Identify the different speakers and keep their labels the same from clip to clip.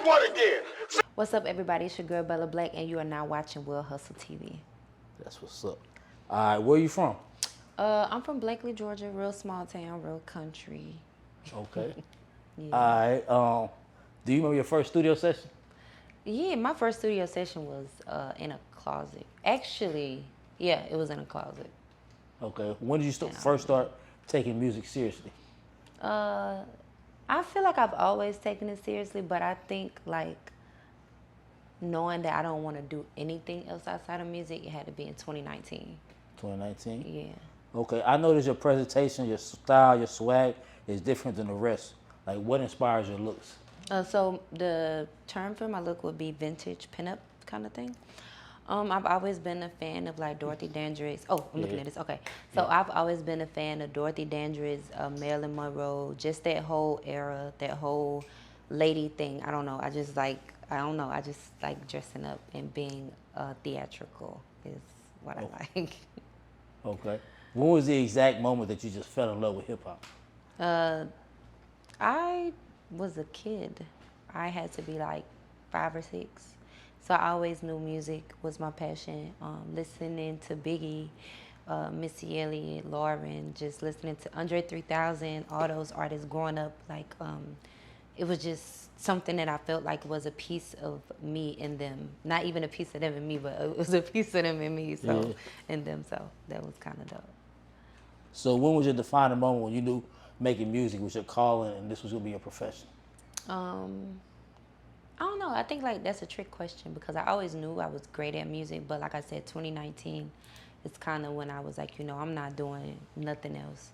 Speaker 1: what again?
Speaker 2: What's up, everybody? It's your girl Bella Blaq, and you are now watching Will Hustle TV.
Speaker 3: That's what's up. All right, where you from?
Speaker 2: I'm from Blakely, Georgia. Real small town, real country.
Speaker 3: Okay.
Speaker 2: Yeah.
Speaker 3: All right. Do you remember your first studio session?
Speaker 2: Yeah, my first studio session was in a closet. Actually, yeah, it was in a closet.
Speaker 3: Okay. When did you first start taking music seriously?
Speaker 2: I feel like I've always taken it seriously, but I think like knowing that I don't want to do anything else outside of music, it had to be in 2019.
Speaker 3: 2019?
Speaker 2: Yeah.
Speaker 3: Okay. I noticed your presentation, your style, your swag is different than the rest. Like, what inspires your looks?
Speaker 2: So the term for my look would be vintage pinup kind of thing. I've always been a fan of like Dorothy Dandridge. Oh, I'm looking at this. Okay, so I've always been a fan of Dorothy Dandridge, Marilyn Monroe, just that whole era, that whole lady thing. I don't know. I just like dressing up and being theatrical is what I like.
Speaker 3: Okay. When was the exact moment that you just fell in love with hip hop?
Speaker 2: I was a kid. I had to be like 5 or 6. So I always knew music was my passion. Listening to Biggie, Missy Elliott, Lauren, just listening to Andre 3000, all those artists growing up, like it was just something that I felt like was a piece of me in them. Not even a piece of them in me, but it was a piece of them in me. So in them, so that was kind of dope.
Speaker 3: So when was your defining moment when you knew making music was your calling and this was gonna be your profession?
Speaker 2: I don't know. I think like that's a trick question because I always knew I was great at music, but like I said, 2019 is kind of when I was like, I'm not doing nothing else,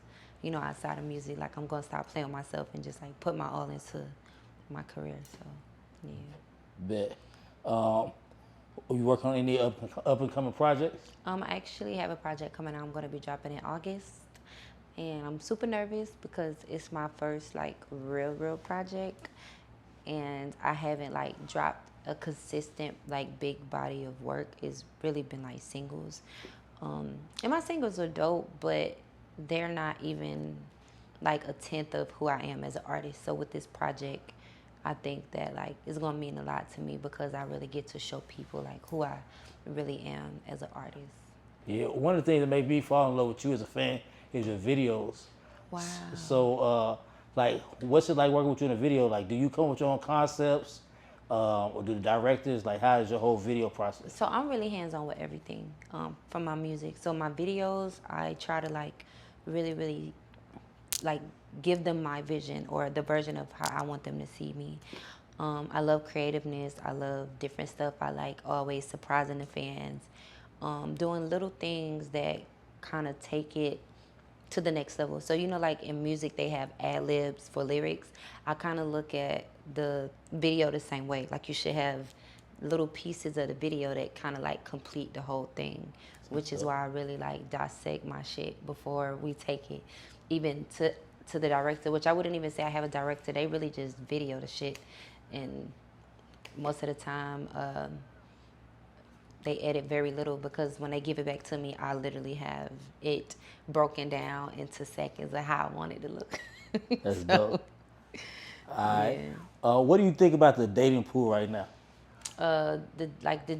Speaker 2: outside of music. Like I'm gonna stop playing with myself and just like put my all into my career. So, yeah.
Speaker 3: Bet. You work on any up and coming projects?
Speaker 2: I actually have a project coming out. I'm gonna be dropping in August, and I'm super nervous because it's my first like real project. And I haven't like dropped a consistent like big body of work. It's really been like singles, and my singles are dope, but they're not even like a tenth of who I am as an artist. So with this project, I think that like it's gonna mean a lot to me because I really get to show people like who I really am as an artist.
Speaker 3: Yeah, one of the things that made me fall in love with you as a fan is your videos.
Speaker 2: Wow.
Speaker 3: So, like, what's it like working with you in a video? Like, do you come with your own concepts, or do the directors? Like, how is your whole video process?
Speaker 2: So I'm really hands-on with everything from my music. So my videos, I try to like really like give them my vision or the version of how I want them to see me. I love creativeness. I love different stuff. I like always surprising the fans, doing little things that kind of take it to the next level. So like in music they have ad libs for lyrics. I kind of look at the video the same way. Like you should have little pieces of the video that kind of like complete the whole thing, which is why I really like dissect my shit before we take it even to the director, which I wouldn't even say I have a director. They really just video the shit, and most of the time they edit very little because when they give it back to me, I literally have it broken down into seconds of how I want it to look.
Speaker 3: That's dope. All right. Yeah. What do you think about the dating pool right now?
Speaker 2: The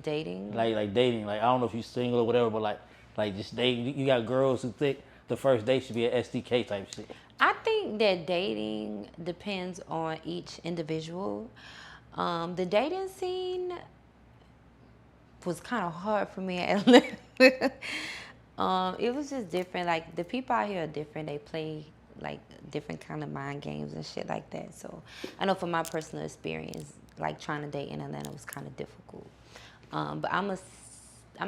Speaker 2: dating.
Speaker 3: Like dating. Like I don't know if you're single or whatever, but like just dating. You got girls who think the first date should be an SDK type shit.
Speaker 2: I think that dating depends on each individual. The dating scene was kind of hard for me at Atlanta. It was just different. Like the people out here are different. They play like different kind of mind games and shit like that. So I know from my personal experience, like trying to date in Atlanta was kind of difficult. But I'm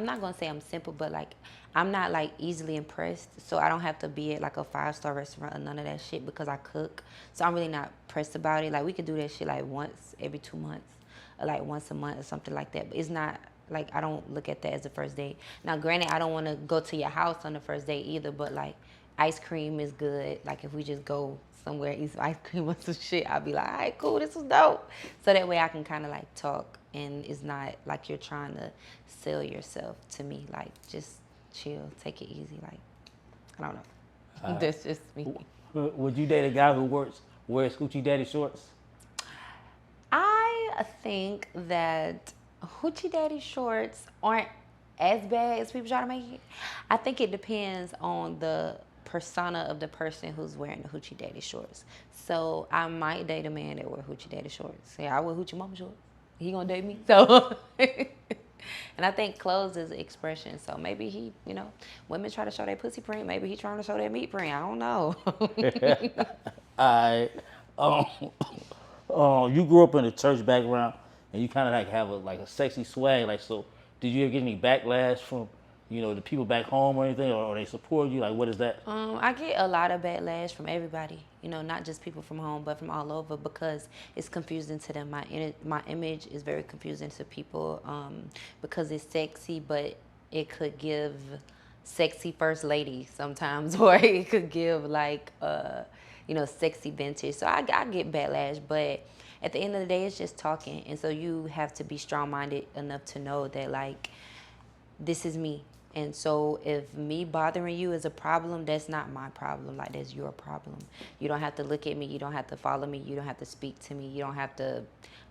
Speaker 2: not gonna say I'm simple, but like I'm not like easily impressed. So I don't have to be at like a 5-star restaurant or none of that shit because I cook. So I'm really not pressed about it. Like we could do that shit like once every 2 months or like once a month or something like that. But it's not like I don't look at that as a first date. Now granted, I don't want to go to your house on the first date either, but like ice cream is good. Like if we just go somewhere, eat some ice cream or some shit, I'll be like, all right, cool, this was dope. So that way I can kind of like talk and it's not like you're trying to sell yourself to me. Like just chill, take it easy. Like, I don't know. That's just me.
Speaker 3: Would you date a guy who wears Gucci daddy shorts?
Speaker 2: think that hoochie daddy shorts aren't as bad as people try to make it. I think it depends on the persona of the person who's wearing the hoochie daddy shorts. So I might date a man that wear hoochie daddy shorts. Yeah, I wear hoochie mama shorts. He gonna date me. So and I think clothes is expression. So maybe he, women try to show their pussy print. Maybe he trying to show their meat print. I don't know.
Speaker 3: I, um, you grew up in a church background, and you kind of like have a sexy swag. Like, so did you ever get any backlash from, the people back home or anything, or they support you? Like, what is that?
Speaker 2: I get a lot of backlash from everybody, not just people from home, but from all over because it's confusing to them. My image is very confusing to people because it's sexy, but it could give sexy first lady sometimes, or it could give like, sexy vintage. So I get backlash, but at the end of the day, it's just talking. And so you have to be strong-minded enough to know that, like, this is me. And so if me bothering you is a problem, that's not my problem. Like, that's your problem. You don't have to look at me. You don't have to follow me. You don't have to speak to me. You don't have to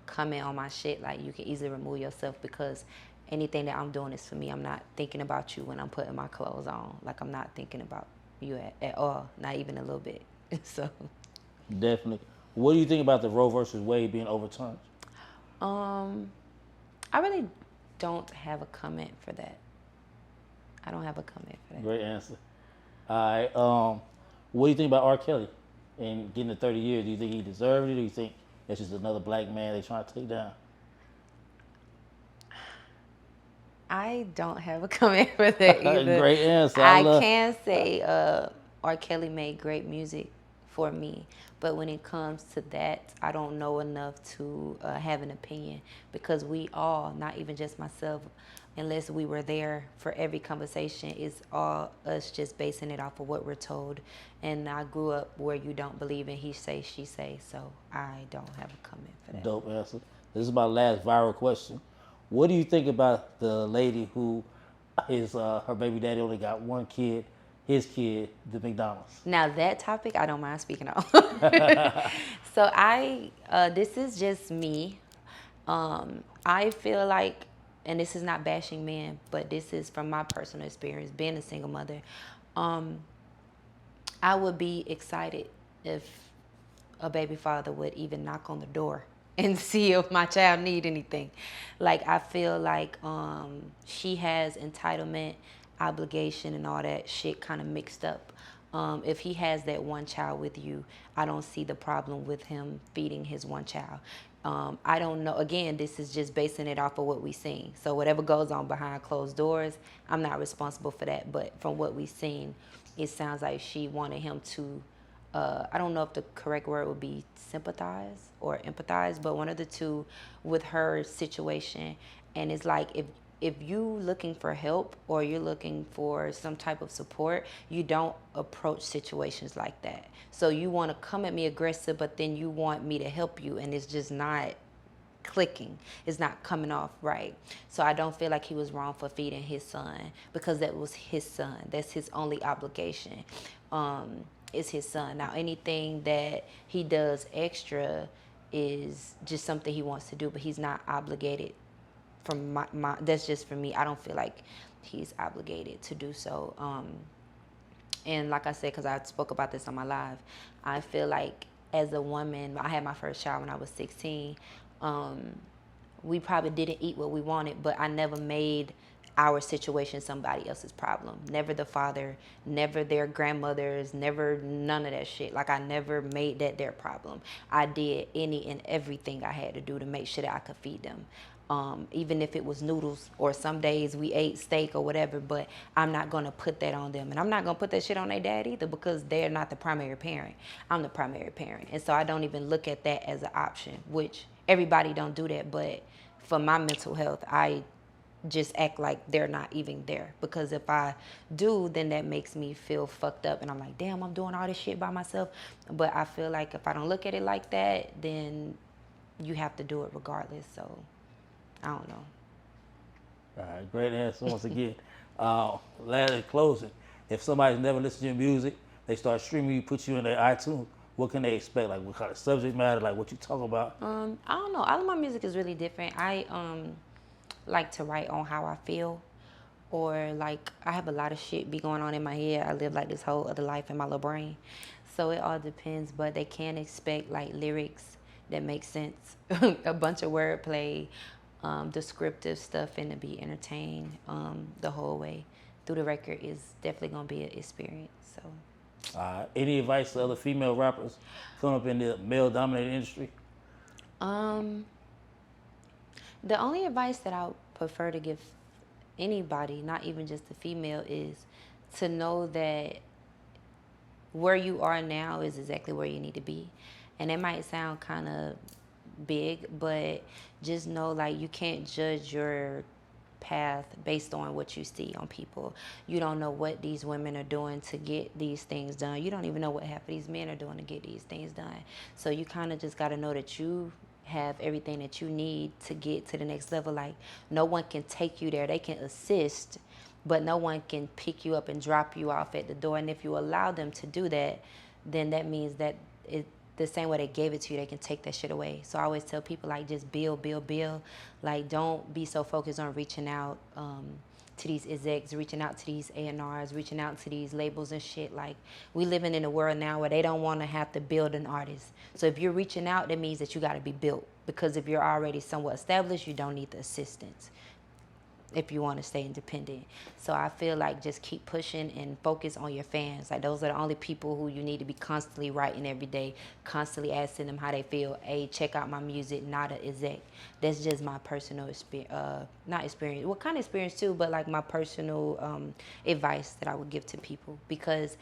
Speaker 2: comment on my shit. Like, you can easily remove yourself because anything that I'm doing is for me. I'm not thinking about you when I'm putting my clothes on. Like, I'm not thinking about you at all. Not even a little bit. So.
Speaker 3: Definitely. What do you think about the Roe versus Wade being overturned?
Speaker 2: I really don't have a comment for that. I don't have a comment for that.
Speaker 3: Great answer. All right. What do you think about R. Kelly and getting the 30 years? Do you think he deserved it, or do you think it's just another black man they trying to take down?
Speaker 2: I don't have a comment for that either.
Speaker 3: Great answer.
Speaker 2: I can say R. Kelly made great music for me, but when it comes to that, I don't know enough to have an opinion because we all, not even just myself, unless we were there for every conversation, is all us just basing it off of what we're told. And I grew up where you don't believe in he say, she say, so I don't have a comment for that.
Speaker 3: Dope answer. This is my last viral question. What do you think about the lady who is her baby daddy only got one kid, his kid, the McDonald's?
Speaker 2: Now that topic, I don't mind speaking on. So this is just me. I feel like, and this is not bashing men, but this is from my personal experience, being a single mother. I would be excited if a baby father would even knock on the door and see if my child need anything. Like, I feel like she has entitlement, obligation, and all that shit kind of mixed up. If he has that one child with you, I don't see the problem with him feeding his one child. I don't know. Again, this is just basing it off of what we've seen. So whatever goes on behind closed doors, I'm not responsible for that. But from what we've seen, it sounds like she wanted him to, I don't know if the correct word would be sympathize or empathize, but one of the two with her situation. And it's like, if you looking for help or you're looking for some type of support, you don't approach situations like that. So you want to come at me aggressive, but then you want me to help you, and it's just not clicking. It's not coming off right. So I don't feel like he was wrong for feeding his son because that was his son. That's his only obligation. Is his son. Now anything that he does extra is just something he wants to do, but he's not obligated. From my that's just for me. I don't feel like he's obligated to do so. And like I said, because I spoke about this on my live, I feel like as a woman, I had my first child when I was 16. We probably didn't eat what we wanted, but I never made our situation somebody else's problem. Never the father, never their grandmothers, never none of that shit. Like, I never made that their problem. I did any and everything I had to do to make sure that I could feed them. Even if it was noodles, or some days we ate steak or whatever, but I'm not going to put that on them. And I'm not going to put that shit on their dad either, because they're not the primary parent. I'm the primary parent. And so I don't even look at that as an option, which everybody don't do that. But for my mental health, I just act like they're not even there, because if I do, then that makes me feel fucked up, and I'm like, damn, I'm doing all this shit by myself. But I feel like if I don't look at it like that, then you have to do it regardless. So I don't know.
Speaker 3: All right, great answer once again. Last closing, if somebody's never listened to your music, they start streaming you, put you in their iTunes, what can they expect? Like what kind of subject matter? Like what you talk about?
Speaker 2: I don't know. All of my music is really different. I like to write on how I feel, or like I have a lot of shit be going on in my head. I live like this whole other life in my little brain, so it all depends. But they can expect like lyrics that make sense, a bunch of wordplay, descriptive stuff, and to be entertained the whole way through the record is definitely gonna be an experience. So.
Speaker 3: Any advice to other female rappers coming up in the male-dominated industry?
Speaker 2: Um, the only advice that I would prefer to give anybody, not even just a female, is to know that where you are now is exactly where you need to be. And it might sound kind of big, but just know like you can't judge your path based on what you see on people. You don't know what these women are doing to get these things done. You don't even know what half of these men are doing to get these things done. So you kind of just got to know that you have everything that you need to get to the next level. Like no one can take you there. They can assist, but no one can pick you up and drop you off at the door. And if you allow them to do that, then that means that the same way they gave it to you, they can take that shit away. So I always tell people like just build, build, build. Like don't be so focused on reaching out to these execs, reaching out to these A&Rs, reaching out to these labels and shit. Like we living in a world now where they don't want to have to build an artist. So if you're reaching out, that means that you got to be built, because if you're already somewhat established, you don't need the assistance if you want to stay independent. So I feel like just keep pushing and focus on your fans. Like those are the only people who you need to be constantly writing every day, constantly asking them how they feel. Hey, check out my music, not a exec. That's just my personal experience, not experience, well, kind of experience too, but like my personal advice that I would give to people. Because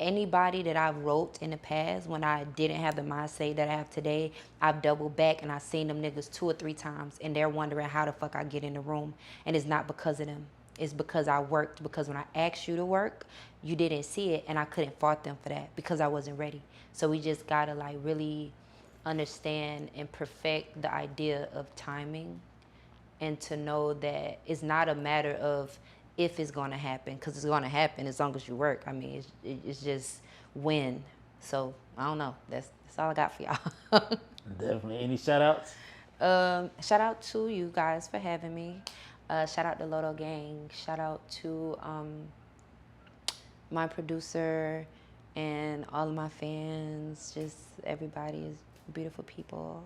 Speaker 2: anybody that I've wrote in the past, when I didn't have the mindset that I have today, I've doubled back and I've seen them niggas 2 or 3 times and they're wondering how the fuck I get in the room. And it's not because of them. It's because I worked. Because when I asked you to work, you didn't see it, and I couldn't fault them for that because I wasn't ready. So we just gotta like really understand and perfect the idea of timing, and to know that it's not a matter of if it's going to happen, because it's going to happen as long as you work. I mean, it's just when. So I don't know. That's all I got for y'all.
Speaker 3: Definitely. Any shout outs?
Speaker 2: Shout out to you guys for having me. Shout out to Loto Gang. Shout out to my producer and all of my fans. Just everybody is beautiful people.